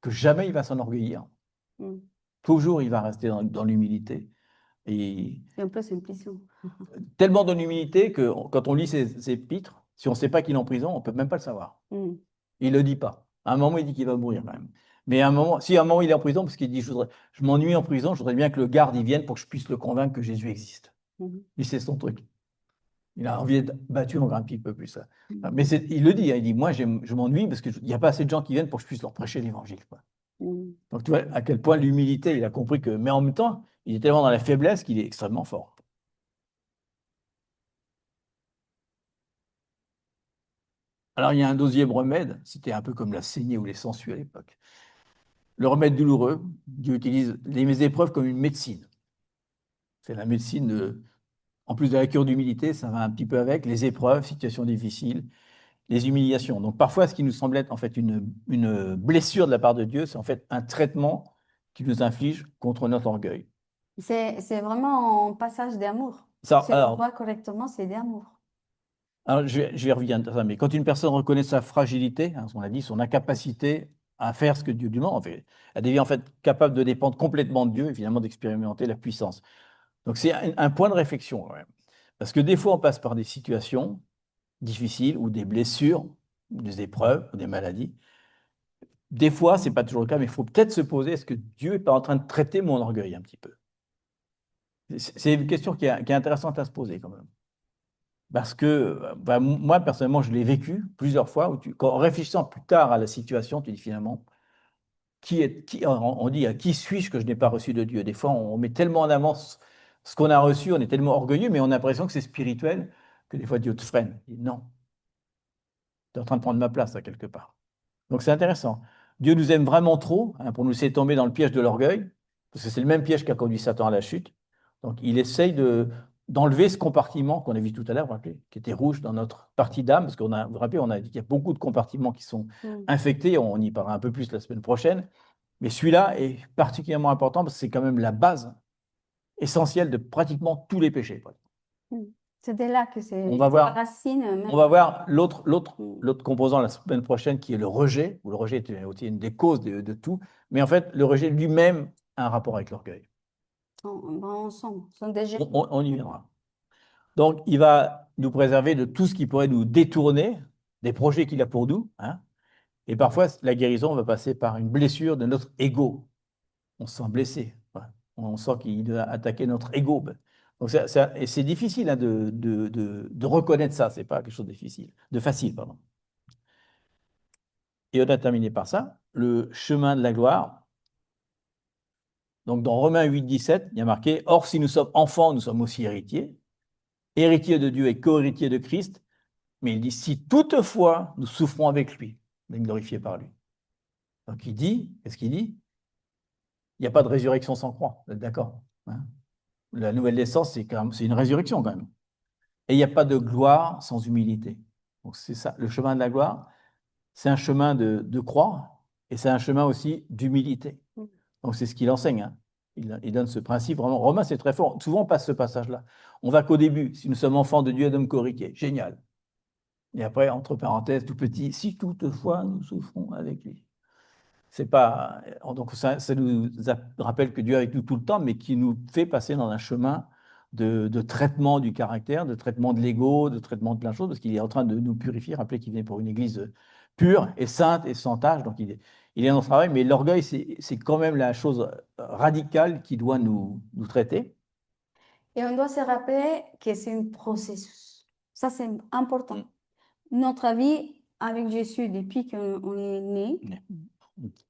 que jamais il va s'enorgueillir. Mm. Toujours, il va rester dans l'humilité. Et C'est un peu simplifiant. tellement dans l'humilité que quand on lit ses épîtres, si on ne sait pas qu'il est en prison, on ne peut même pas le savoir. Mm. Il ne le dit pas. À un moment, il dit qu'il va mourir quand même. Mais à un moment, si à un moment il est en prison, parce qu'il dit, je m'ennuie en prison, je voudrais bien que le garde y vienne pour que je puisse le convaincre que Jésus existe. Mhm. Lui, c'est son truc. Il a envie d'être battu encore un petit peu plus. Mhm. Mais il le dit, hein, il dit, moi, je m'ennuie parce qu'il n'y a pas assez de gens qui viennent pour que je puisse leur prêcher l'évangile. Mhm. Donc, tu vois à quel point l'humilité, il a compris que, mais en même temps, il est tellement dans la faiblesse qu'il est extrêmement fort. Alors, il y a un deuxième remède, c'était un peu comme la saignée ou les sangsues à l'époque. Le remède douloureux, Dieu utilise les épreuves comme une médecine. C'est la médecine, en plus de la cure d'humilité, ça va un petit peu avec les épreuves, situations difficiles, les humiliations. Donc parfois, ce qui nous semble être en fait une blessure de la part de Dieu, c'est en fait un traitement qu'il nous inflige contre notre orgueil. C'est vraiment un passage d'amour. Ça, Si on alors, voit correctement, c'est d'amour. alors, je vais revenir à ça, mais quand une personne reconnaît sa fragilité, hein, on a dit, son incapacité à faire ce que Dieu lui demande, en fait, elle devient en fait capable de dépendre complètement de Dieu et finalement d'expérimenter la puissance. Donc c'est un point de réflexion quand même. Parce que des fois, on passe par des situations difficiles ou des blessures, ou des épreuves, ou des maladies. Des fois, ce n'est pas toujours le cas, mais il faut peut-être se poser, est-ce que Dieu n'est pas en train de traiter mon orgueil un petit peu? C'est une question qui est intéressante à se poser quand même. Parce que moi, personnellement, je l'ai vécu plusieurs fois, où en réfléchissant plus tard à la situation, tu dis finalement, on dit à qui suis-je que je n'ai pas reçu de Dieu? Des fois, on met tellement en avant ce qu'on a reçu, on est tellement orgueilleux, mais on a l'impression que c'est spirituel, que des fois Dieu te freine. Il dit, non, tu es en train de prendre ma place, là, quelque part. Donc c'est intéressant. Dieu nous aime vraiment trop, hein, pour nous laisser tomber dans le piège de l'orgueil, parce que c'est le même piège qui a conduit Satan à la chute. Donc il essaye d'enlever ce compartiment qu'on a vu tout à l'heure, vous vous rappelez, qui était rouge dans notre partie d'âme, parce vous vous rappelez, on a dit qu'il y a beaucoup de compartiments qui sont Mm. infectés, on y parlera un peu plus la semaine prochaine, mais celui-là est particulièrement important parce que c'est quand même la base essentielle de pratiquement tous les péchés. Mm. C'est de là que On va c'est la voir, racine on même. va voir l'autre Mm. composant la semaine prochaine qui est le rejet, où le rejet est aussi une des causes de tout. Mais en fait, le rejet lui-même a un rapport avec l'orgueil. On va ensemble. Ce sont des germes. On y viendra. Donc, il va nous préserver de tout ce qui pourrait nous détourner des projets qu'il a pour nous, hein. Et parfois, la guérison va passer par une blessure de notre ego. On se sent blessé. Ouais. On sent qu'il doit attaquer notre ego. Donc, et c'est difficile, hein, de reconnaître ça. C'est pas quelque chose de difficile, de facile, pardon. Et on a terminé par ça, le chemin de la gloire. Donc, dans Romains 8, 17, il y a marqué: Or, si nous sommes enfants, nous sommes aussi héritiers, héritiers de Dieu et co-héritiers de Christ. Mais il dit: si toutefois nous souffrons avec lui, on est glorifiés par lui. Donc, il dit, qu'est-ce qu'il dit? Il n'y a pas de résurrection sans croix. Vous êtes d'accord, hein? La nouvelle naissance, c'est une résurrection quand même. Et il n'y a pas de gloire sans humilité. Donc, c'est ça, le chemin de la gloire, c'est un chemin de croix et c'est un chemin aussi d'humilité. Donc, c'est ce qu'il enseigne, hein. Il donne ce principe vraiment. Romain, c'est très fort. Souvent, on passe ce passage-là. On va qu'au début. Si nous sommes enfants de Dieu et d'hommes corriqués, génial. Et après, entre parenthèses, tout petit, si toutefois nous souffrons avec lui. C'est pas, donc ça nous rappelle que Dieu est avec nous tout le temps, mais qui nous fait passer dans un chemin de traitement du caractère, de traitement de l'ego, de traitement de plein de choses, parce qu'il est en train de nous purifier. Rappelez qu'il venait pour une église pure et sainte et sans tâche, donc il est dans ce travail, mais l'orgueil, c'est quand même la chose radicale qui doit nous traiter. Et on doit se rappeler que c'est un processus. Ça, c'est important. Notre vie avec Jésus, depuis qu'on est né,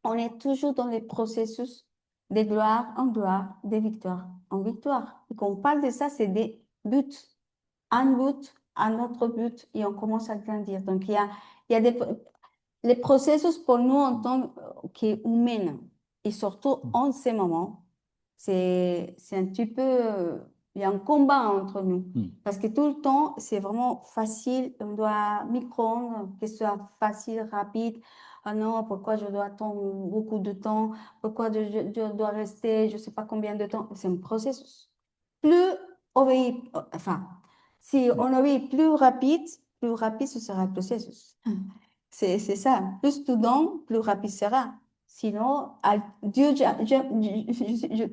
on est toujours dans les processus de gloire en gloire, de victoire en victoire. Et quand on parle de ça, c'est des buts. Un but, un autre but, et on commence à grandir. Donc, il y a les processus pour nous en tant qu'humains, et surtout en ces moments, c'est un petit peu, il y a un combat entre nous. Parce que tout le temps, c'est vraiment facile, on doit micro-ondes, que ce soit facile, rapide. Ah non, pourquoi je dois attendre beaucoup de temps? Pourquoi je dois rester, je ne sais pas combien de temps? C'est un processus. Plus obéir, enfin, si on obéit plus rapide ce sera le processus. C'est ça. Plus tu donnes, plus rapide sera. Sinon, Dieu,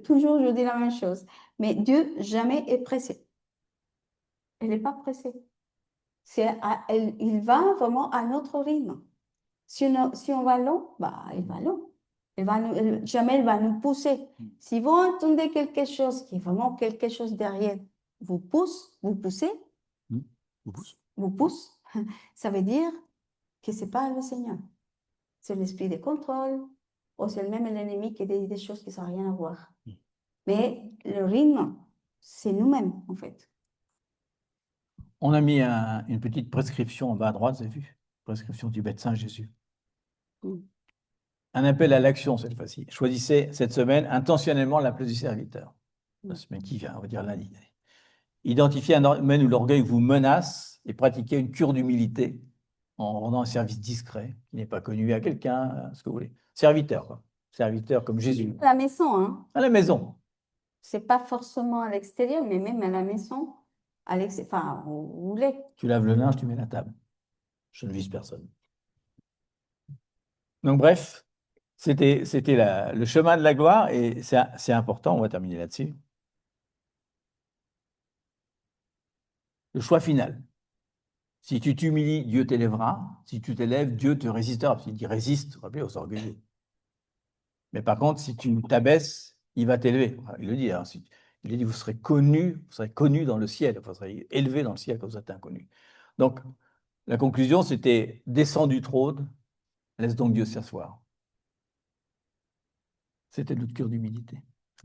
toujours je dis la même chose. Mais Dieu jamais est pressé. Il n'est pas pressé. Il va vraiment à notre rythme. Si on va long, bah, il va long. Jamais il va nous pousser. Si vous entendez quelque chose qui est vraiment quelque chose derrière, vous poussez, vous pousse, ça veut dire que ce n'est pas le Seigneur. C'est l'esprit de contrôle, ou c'est même l'ennemi qui dit des choses qui n'ont rien à voir. Mais le rythme, c'est nous-mêmes, en fait. On a mis une petite prescription en bas à droite, vous avez vu? Prescription du médecin Jésus. Un appel à l'action cette fois-ci. Choisissez cette semaine intentionnellement la place du serviteur. La semaine qui vient, on va dire lundi. Identifiez un domaine où l'orgueil vous menace et pratiquez une cure d'humilité en rendant un service discret, qui n'est pas connu à quelqu'un, ce que vous voulez. Serviteur, quoi. Serviteur comme Jésus. À la maison, hein. À la maison. C'est pas forcément à l'extérieur, mais même à la maison, enfin, vous voulez. Tu laves le linge, tu mets la table. Je ne vise personne. Donc bref, c'était le chemin de la gloire et c'est important, on va terminer là-dessus. Le choix final. Si tu t'humilies, Dieu t'élèvera. Si tu t'élèves, Dieu te résistera. Parce qu'il dit résiste, rappelez, aux orgueilleux. Mais par contre, si tu t'abaisses, il va t'élever. Enfin, il le dit, hein, il dit, vous serez connus dans le ciel, vous serez élevés dans le ciel quand vous êtes inconnus. Donc, la conclusion, c'était descends du trône, laisse donc Dieu s'asseoir. C'était notre cure d'humilité.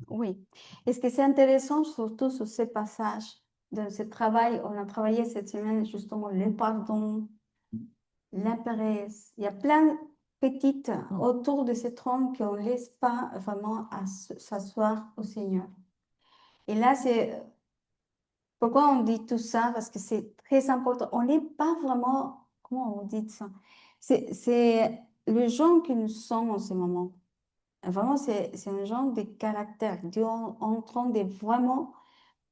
Oui. Et ce qui est intéressant, surtout sur ce passage, de ce travail, on a travaillé cette semaine justement le pardon, l'impéresse. Il y a plein de petites autour de ce trône qu'on ne laisse pas vraiment s'asseoir au Seigneur. Et là, c'est pourquoi on dit tout ça? Parce que c'est très important. On n'est pas vraiment, comment on dit ça? C'est le genre que nous sommes en ce moment. Vraiment, c'est un genre de caractère. Dieu est en train de vraiment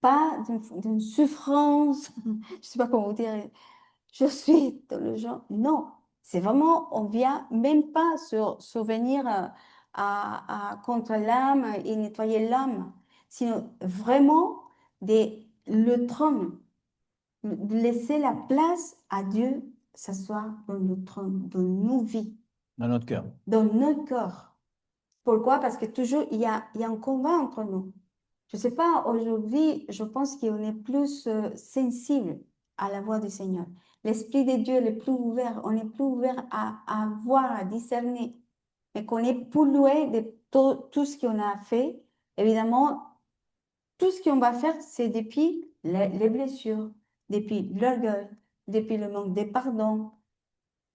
pas d'une souffrance, je sais pas comment vous dire, je suis dans le genre. Non, c'est vraiment, on vient même pas survenir contre l'âme et nettoyer l'âme, sinon vraiment le trône, de laisser la place à Dieu s'asseoir dans notre trône, dans nos vies, dans notre cœur. dans notre corps. Pourquoi? Parce que toujours, il y a un combat entre nous. Je ne sais pas, aujourd'hui, je pense qu'on est plus sensible à la voix du Seigneur. L'Esprit de Dieu est plus ouvert. On est plus ouvert à voir, à discerner. Mais qu'on est pollué de tout ce qu'on a fait. Évidemment, tout ce qu'on va faire, c'est depuis les blessures, depuis l'orgueil, depuis le manque de pardon.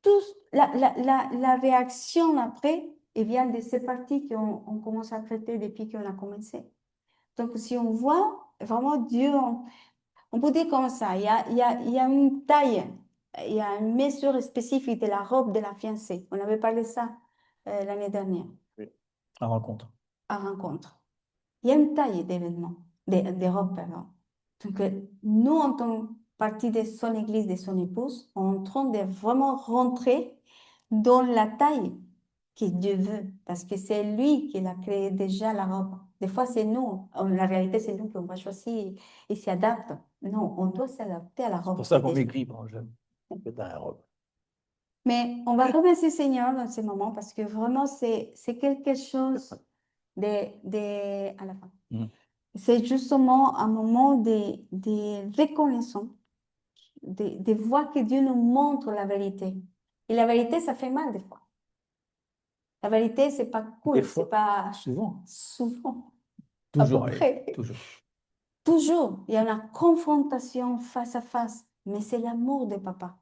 Tout, la réaction après, elle vient de ces parties qu'on commence à traiter depuis qu'on a commencé. Donc, si on voit vraiment Dieu, on peut dire comme ça, il y a une taille, il y a une mesure spécifique de la robe de la fiancée. On avait parlé de ça l'année dernière, Oui. À rencontre. à rencontre. Il y a une taille d'événements, des robes, pardon. Donc, nous, en tant que partie de son église, de son épouse, on est en train de vraiment rentrer dans la taille que Dieu veut, parce que c'est lui qui a créé déjà la robe. Des fois, c'est nous. La réalité, c'est nous qui on va choisir et s'y adapte. Non, on doit s'adapter à la C'est pour robe qui ça est qu'on déjà. m'écrit, bon, j'aime. C'est un robe. Mais on va remercier le Seigneur dans ces moments parce que vraiment, c'est quelque chose à la fin. Mm. C'est justement un moment de reconnaissance, de voir que Dieu nous montre la vérité. Et la vérité, ça fait mal des fois. La vérité, c'est pas Des cool, c'est fois, pas souvent, souvent, à peu toujours, allez, près. toujours. Toujours, il y a une confrontation face à face, mais c'est l'amour de papa.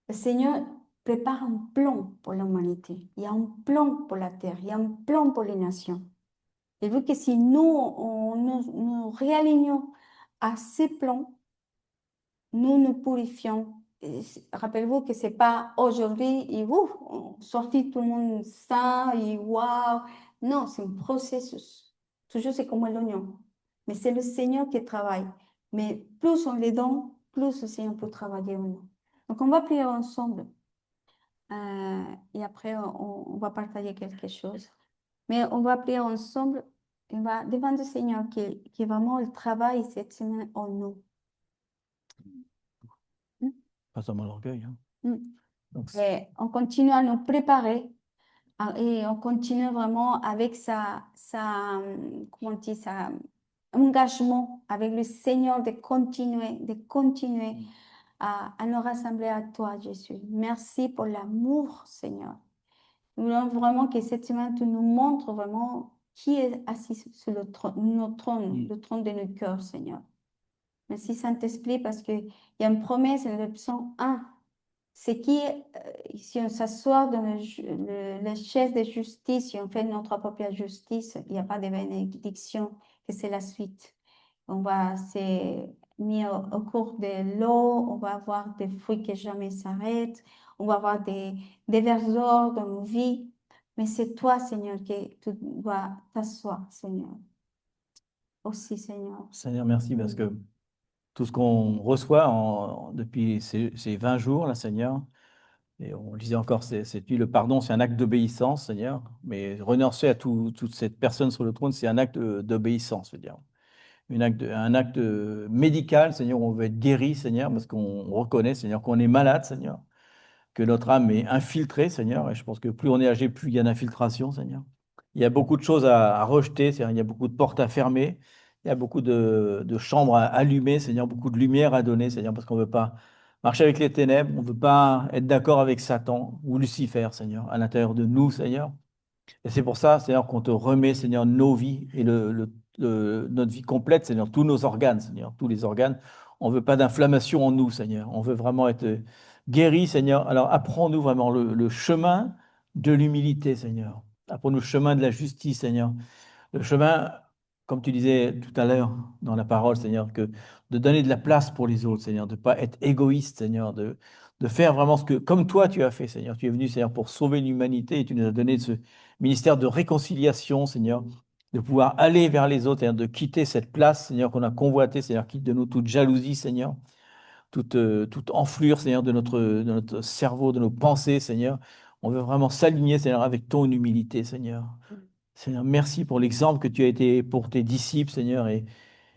Le Seigneur prépare un plan pour l'humanité. Il y a un plan pour la terre, il y a un plan pour les nations. Et vu que si nous réalignons à ces plans, nous nous purifions. Rappelez-vous que c'est pas aujourd'hui et ouf, on sortit tout le monde sain et waouh. Non, c'est un processus. Toujours c'est comme l'oignon. Mais c'est le Seigneur qui travaille. Mais plus on les donne, plus le Seigneur peut travailler en nous. Donc on va prier ensemble et après on va partager quelque chose. Mais on va prier ensemble. On va demander au Seigneur qui vraiment le travail cette semaine en nous. Pas seulement l'orgueil, hein. Mm. Donc, Et on continue à nous préparer et on continue vraiment avec comment on dit, engagement avec le Seigneur de continuer à nous rassembler à toi, Jésus. Merci pour l'amour, Seigneur. Nous voulons vraiment que cette semaine, tu nous montres vraiment qui est assis sur notre trône, mm. le trône de notre cœur, Seigneur. Merci, Saint-Esprit, parce qu'il y a une promesse dans le psaume 1. C'est qui, si on s'assoit dans la chaise de justice, si on fait notre propre justice, il n'y a pas de bénédiction, que c'est la suite. C'est mis au cours de l'eau, on va avoir des fruits qui jamais s'arrêtent, on va avoir des vers d'or dans nos vies. Mais c'est toi, Seigneur, qui tu dois t'asseoir, Seigneur. Aussi, Seigneur. Seigneur, merci parce que tout ce qu'on reçoit depuis ces 20 jours, là, Seigneur, et on le disait encore, cette nuit, le pardon, c'est un acte d'obéissance, Seigneur, mais renoncer à toute cette personne sur le trône, c'est un acte d'obéissance, c'est-à-dire un acte médical, Seigneur, où on veut être guéri, Seigneur, parce qu'on reconnaît, Seigneur, qu'on est malade, Seigneur, que notre âme est infiltrée, Seigneur, et je pense que plus on est âgé, plus il y a d'infiltration, Seigneur. Il y a beaucoup de choses à rejeter, Seigneur, il y a beaucoup de portes à fermer, il y a beaucoup de chambres à allumer, Seigneur, beaucoup de lumière à donner, Seigneur, parce qu'on ne veut pas marcher avec les ténèbres, on ne veut pas être d'accord avec Satan ou Lucifer, Seigneur, à l'intérieur de nous, Seigneur. Et c'est pour ça, Seigneur, qu'on te remet, Seigneur, nos vies et notre vie complète, Seigneur, tous nos organes, Seigneur, tous les organes. On ne veut pas d'inflammation en nous, Seigneur. On veut vraiment être guéri, Seigneur. Alors apprends-nous vraiment le chemin de l'humilité, Seigneur. Apprends-nous le chemin de la justice, Seigneur. Le chemin, comme tu disais tout à l'heure dans la parole, Seigneur, que de donner de la place pour les autres, Seigneur, de ne pas être égoïste, Seigneur, de faire vraiment ce que, comme toi tu as fait, Seigneur. Tu es venu, Seigneur, pour sauver l'humanité et tu nous as donné ce ministère de réconciliation, Seigneur. de pouvoir aller vers les autres, c'est-à-dire de quitter cette place, Seigneur, qu'on a convoitée, Seigneur, quitte de nous toute jalousie, Seigneur, toute enflure, Seigneur, de notre cerveau, de nos pensées, Seigneur. On veut vraiment s'aligner, Seigneur, avec ton humilité, Seigneur. Mm. Seigneur, merci pour l'exemple que tu as été pour tes disciples, Seigneur, et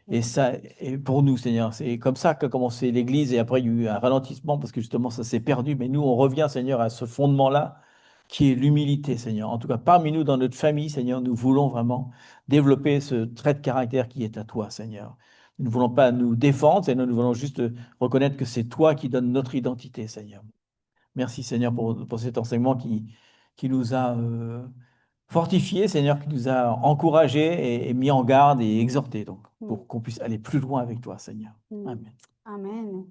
Oui. ça, et pour nous, Seigneur. C'est comme ça qu'a commencé l'Église, et après, il y a eu un ralentissement parce que justement, ça s'est perdu. Mais nous, on revient, Seigneur, à ce fondement-là, qui est l'humilité, Seigneur. En tout cas, parmi nous, dans notre famille, Seigneur, nous voulons vraiment développer ce trait de caractère qui est à toi, Seigneur. Nous ne voulons pas nous défendre, Seigneur, nous voulons juste reconnaître que c'est toi qui donnes notre identité, Seigneur. Merci, Seigneur, pour cet enseignement qui nous a fortifiés, Seigneur, qui nous a encouragés et mis en garde et exhortés, donc, Mm. pour qu'on puisse aller plus loin avec toi, Seigneur. Mm. Amen. Amen.